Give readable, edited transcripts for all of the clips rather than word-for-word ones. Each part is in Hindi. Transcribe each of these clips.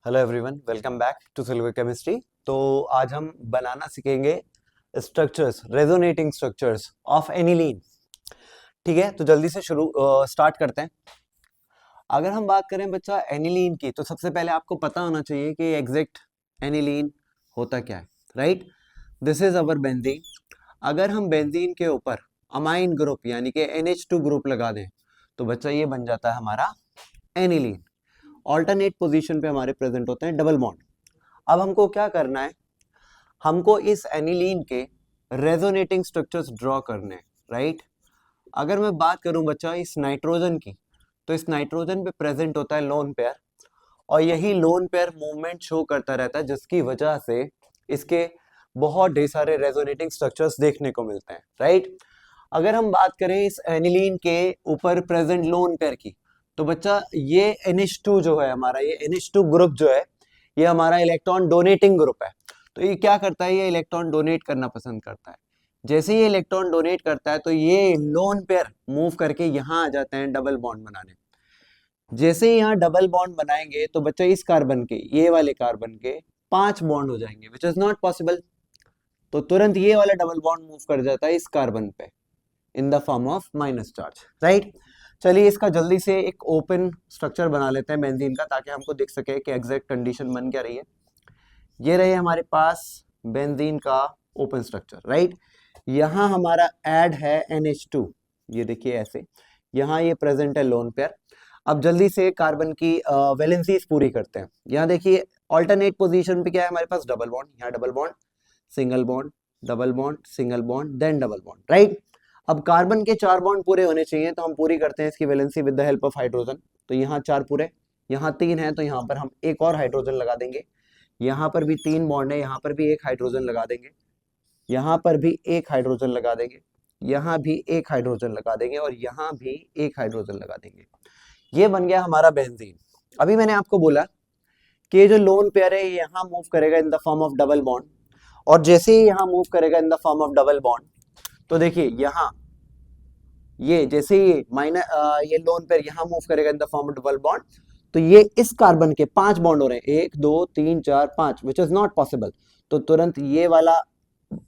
Hello everyone, welcome back to silver chemistry. तो आज हम बनाना सीखेंगे structures, resonating structures of aniline. ठीक है, तो जल्दी से स्टार्ट करते हैं। अगर हम बात करें बच्चा एनिलीन की, तो सबसे पहले आपको पता होना चाहिए कि एग्जैक्ट एनिलीन होता क्या है। Right, this is our benzene. अगर हम बेंजीन के ऊपर अमाइन ग्रुप यानी कि NH2 ग्रुप लगा दें तो बच्चा ये बन जाता है हमारा एनिलीन। ऑल्टरनेट पोजीशन पे हमारे प्रेजेंट होते हैं डबल बॉन्ड। अब हमको क्या करना है, हमको इस एनिलीन के रेजोनेटिंग स्ट्रक्चर्स ड्रॉ करने हैं। राइट, अगर मैं बात करूं बच्चा इस नाइट्रोजन की, तो इस नाइट्रोजन पे प्रेजेंट होता है लोन पेयर, और यही लोन पेयर मूवमेंट शो करता रहता है, जिसकी वजह से इसके बहुत ढेर सारे रेजोनेटिंग स्ट्रक्चर्स देखने को मिलते हैं। राइट, अगर हम बात करें इस एनिलीन के ऊपर प्रेजेंट लोन पेयर की, तो बच्चा ये NH2 जो है हमारा, ये NH2 ग्रुप जो है, ये हमारा इलेक्ट्रॉन डोनेटिंग ग्रुप है। तो ये क्या करता है, ये इलेक्ट्रॉन डोनेट करना पसंद करता है। जैसे ही ये इलेक्ट्रॉन डोनेट करता है तो ये लोन पेयर मूव करके यहाँ आ जाते हैं डबल बॉन्ड बनाने। जैसे ही यहाँ डबल बॉन्ड बनाएंगे तो बच्चा इस कार्बन के, ये वाले कार्बन के 5 बॉन्ड हो जाएंगे, विच इज नॉट पॉसिबल। तो तुरंत ये वाला डबल बॉन्ड मूव कर जाता है इस कार्बन पे in the form of minus charge. Right, चलिए इसका जल्दी से एक ओपन स्ट्रक्चर बना लेते हैं बेंजीन का, ताकि हमको दिख सके कि एग्जैक्ट कंडीशन बन क्या रही है। ये रहे हमारे पास बेंजीन का ओपन स्ट्रक्चर। राइट, यहाँ हमारा ऐड है NH2, ये देखिए ऐसे, यहाँ ये प्रेजेंट है लोन पेयर। अब जल्दी से कार्बन की वैलेंसीज पूरी करते हैं। यहाँ देखिए ऑल्टरनेट पोजीशन पे क्या है हमारे पास, डबल बॉन्ड, यहाँ double bond, single bond, double bond, single bond, then double bond. Right, अब कार्बन के 4 बॉन्ड पूरे होने चाहिए, तो हम पूरी करते हैं इसकी valency with the help of hydrogen. तो यहाँ 4 पूरे, यहाँ 3 है, तो यहाँ पर हम एक और हाइड्रोजन लगा देंगे। यहाँ पर भी 3 बॉन्ड है, यहाँ पर भी एक हाइड्रोजन लगा देंगे, यहाँ पर भी एक हाइड्रोजन लगा देंगे, यहाँ भी एक हाइड्रोजन लगा देंगे, और यहाँ भी एक हाइड्रोजन लगा देंगे। ये बन गया हमारा बेंजीन। अभी मैंने आपको बोला कि ये जो लोन पेयर है ये यहाँ मूव करेगा इन the form of double bond, और जैसे ही यहाँ मूव करेगा इन the form of double bond, तो देखिए यहाँ ये जैसे ही ये लोन पेयर यहाँ मूव करेगा इन the form of double bond, तो ये इस कार्बन के 5 बॉन्ड हो रहे हैं, 1 2 3 4 5, विच इज नॉट पॉसिबल। तो तुरंत ये वाला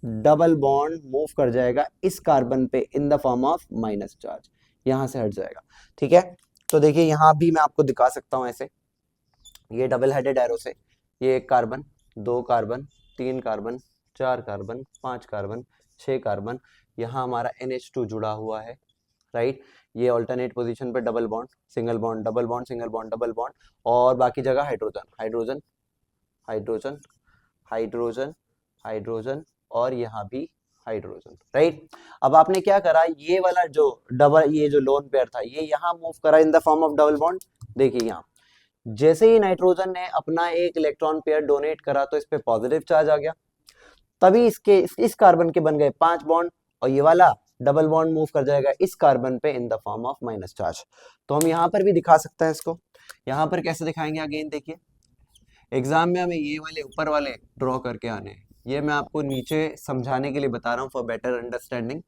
डबल बॉन्ड मूव कर जाएगा इस कार्बन पे in the form of minus charge, यहां से हट जाएगा। ठीक है, तो देखिए यहां भी मैं आपको दिखा सकता हूं ऐसे, ये डबल हेडेड एरो से, ये 1 carbon, 2 carbon, 3 carbon, 4 carbon, 5 carbon, 6 carbon, यहाँ हमारा NH2 जुड़ा हुआ है। राइट, ये ऑल्टरनेट पोजीशन पे double bond, single bond, double bond, single bond, double bond, और बाकी जगह hydrogen, hydrogen, hydrogen, hydrogen, hydrogen, और यहाँ भी हाइड्रोजन। राइट, अब आपने क्या करा, ये वाला जो डबल, ये जो लोन पेयर था, ये यहाँ मूव करा इन the form of double bond. देखिए यहाँ जैसे ही नाइट्रोजन ने अपना एक इलेक्ट्रॉन पेयर डोनेट करा तो इस पे पॉजिटिव चार्ज आ गया, तभी इस कार्बन के बन गए 5 बॉन्ड, और ये वाला डबल बॉन्ड मूव कर जाएगा इस कार्बन पे in the form of minus charge. तो हम यहाँ पर भी दिखा सकते हैं इसको। यहाँ पर कैसे दिखाएंगे, अगेन देखिए, एग्जाम में हमें ये वाले ऊपर वाले ड्रॉ करके आने हैं, ये मैं आपको नीचे समझाने के लिए बता रहा हूँ फॉर बेटर अंडरस्टैंडिंग।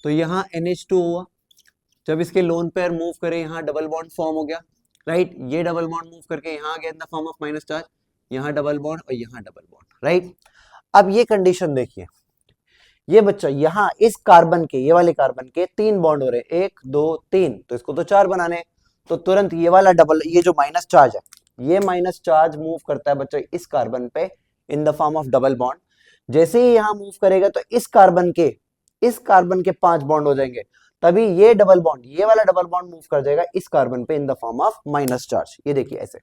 तो यहाँ NH2 हुआ, जब इसके लोन पेयर मूव करे यहाँ डबल बॉन्ड फॉर्म हो गया। राइट, ये डबल बॉन्ड मूव करके यहाँ आ गया इन the form of minus charge, यहाँ डबल बॉन्ड और यहाँ डबल बॉन्ड। राइट, अब ये कंडीशन देखिए, ये बच्चा यहाँ इस कार्बन के, ये वाले कार्बन के 3 बॉन्ड हो रहे हैं, 1 2 3, तो इसको तो 4 बनाने हैं। तो तुरंत ये वाला डबल, ये जो माइनस चार्ज है, ये माइनस चार्ज मूव करता है बच्चा इस कार्बन पे in the form of double bond. जैसे ही यहाँ मूव करेगा तो इस कार्बन के 5 बॉन्ड हो जाएंगे, तभी ये डबल बॉन्ड, ये वाला डबल बॉन्ड मूव कर जाएगा इस कार्बन पे in the form of minus charge. ये देखिए ऐसे,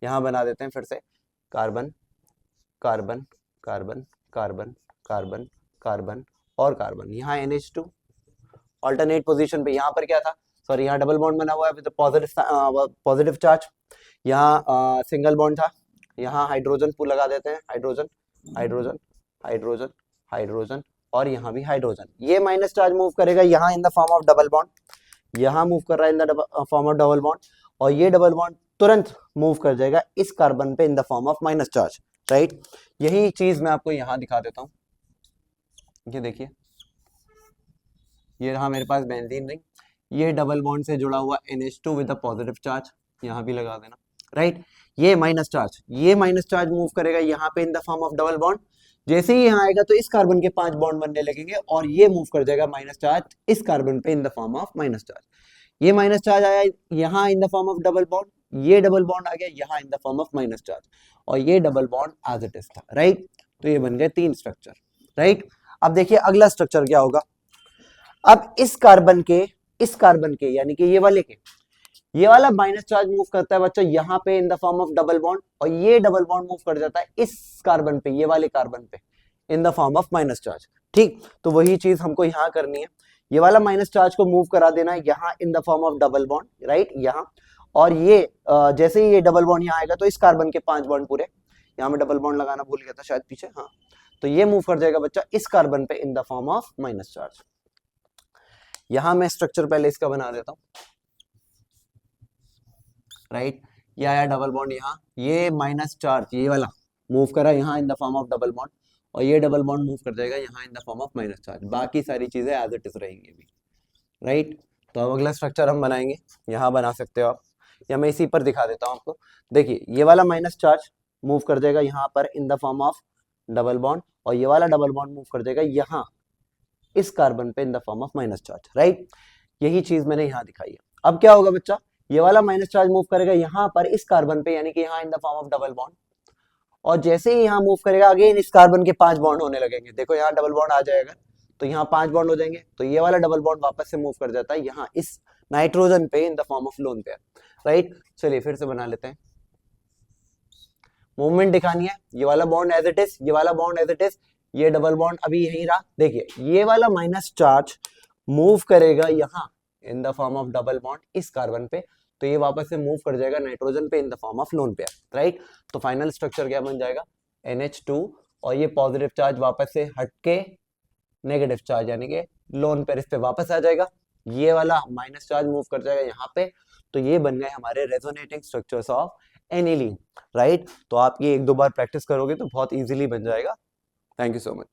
यहां बना देते हैं फिर से, carbon, carbon, carbon, carbon, carbon, carbon और कार्बन, यहाँ NH2 ऑल्टरनेट पोजीशन पे, यहाँ पर क्या था, सॉरी यहाँ डबल बॉन्ड बना हुआ है विद पॉजिटिव चार्ज, यहाँ सिंगल बॉन्ड था, यहाँ हाइड्रोजन पूल लगा देते हैं, हाइड्रोजन, हाइड्रोजन, हाइड्रोजन, हाइड्रोजन, और यहाँ भी हाइड्रोजन। ये माइनस चार्ज मूव करेगा यहाँ in the form of double bond, यहाँ मूव कर रहा है इन the form of double bond, और ये डबल बॉन्ड तुरंत मूव कर जाएगा इस कार्बन पे in the form of minus charge. Right, यही चीज मैं आपको यहाँ दिखा देता हूँ। ये देखिए, ये रहा मेरे पास बेंजीन रिंग, ये डबल बॉन्ड से जुड़ा हुआ NH2 with a positive charge, यहाँ भी लगा देना। राइट। ये माइनस चार्ज मूव करेगा यहाँ पे in the form of double bond. जैसे ही यहाँ आएगा तो इस कार्बन के 5 बॉन्ड बनने लगेंगे और ये मूव कर जाएगा माइनस चार्ज इस कार्बन पे in the form of minus charge. ये माइनस चार्ज आया यहाँ in the form of double bond, ये डबल बॉन्ड आ गया यहाँ in the form of minus charge, और ये double bond as it is था, राइट। तो ये बन गए 3 स्ट्रक्चर, राइट। अब देखिए अगला स्ट्रक्चर क्या होगा। अब इस कार्बन के यानी कि ये वाले के, ये वाला माइनस चार्ज मूव करता है बच्चा यहाँ पे in the form of double bond, और ये डबल बॉन्ड मूव कर जाता है इस कार्बन पे, ये वाले कार्बन पे in the form of minus charge, ठीक। तो वही चीज हमको यहाँ करनी है, ये वाला माइनस चार्ज को मूव करा देना है यहाँ in the form of double bond, right, यहाँ। और ये जैसे ही ये डबल बॉन्ड यहाँ आएगा तो इस कार्बन के 5 बॉन्ड पूरे, यहाँ में डबल बॉन्ड लगाना भूल गया था शायद पीछे, हाँ। तो ये मूव कर जाएगा बच्चा इस कार्बन पे in the form of minus charge. यहां मैं स्ट्रक्चर पहले इसका बना देता हूं, राइट। ये आया डबल बॉन्ड यहाँ, ये माइनस चार्ज ये वाला मूव करा यहाँ in the form of double bond, और ये डबल बॉन्ड मूव कर जाएगा यहाँ in the form of minus charge. बाकी सारी चीजें एज इट इज रहेंगी भी, राइट। तो अब अगला स्ट्रक्चर हम बनाएंगे, यहाँ बना सकते हो आप, या मैं इसी पर दिखा देता हूँ आपको। देखिए ये वाला माइनस चार्ज मूव कर जाएगा यहाँ पर इन the form of double bond, और ये वाला डबल बॉन्ड मूव कर जाएगा यहाँ इस कार्बन पे in the form of minus charge, right. यही चीज मैंने यहाँ दिखाई है। अब क्या होगा बच्चा, ये वाला माइनस चार्ज मूव करेगा यहाँ पर इस कार्बन पे, यानी कि यहाँ in the form of double bond, और जैसे ही यहाँ मूव करेगा अगेन इस कार्बन के 5 बॉन्ड होने लगेंगे। देखो यहाँ डबल बॉन्ड आ जाएगा तो यहाँ 5 बॉन्ड हो जाएंगे, तो ये वाला डबल बॉन्ड वापस से मूव कर जाता है यहाँ इस नाइट्रोजन पे in the form of lone pair, right. चलिए फिर से बना लेते हैं, मूवमेंट दिखानी है। ये वाला बॉन्ड एज इट इज, ये वाला बॉन्ड एज इट इज, ये डबल बॉन्ड अभी यही रहा। देखिए ये वाला माइनस चार्ज मूव करेगा यहाँ in the form of double bond इस कार्बन पे, तो ये वापस से मूव कर जाएगा नाइट्रोजन पे in the form of lone pair, right. तो फाइनल स्ट्रक्चर क्या बन जाएगा, NH2, और ये पॉजिटिव चार्ज वापस से हट के नेगेटिव चार्ज यानी कि लोन पेयर इस पे वापस आ जाएगा, ये वाला माइनस चार्ज मूव कर जाएगा यहाँ पे। तो ये बन गए हमारे resonating structures of aniline, right. तो आप ये 1-2 बार प्रैक्टिस करोगे तो बहुत इजीली बन जाएगा। Thank you so much.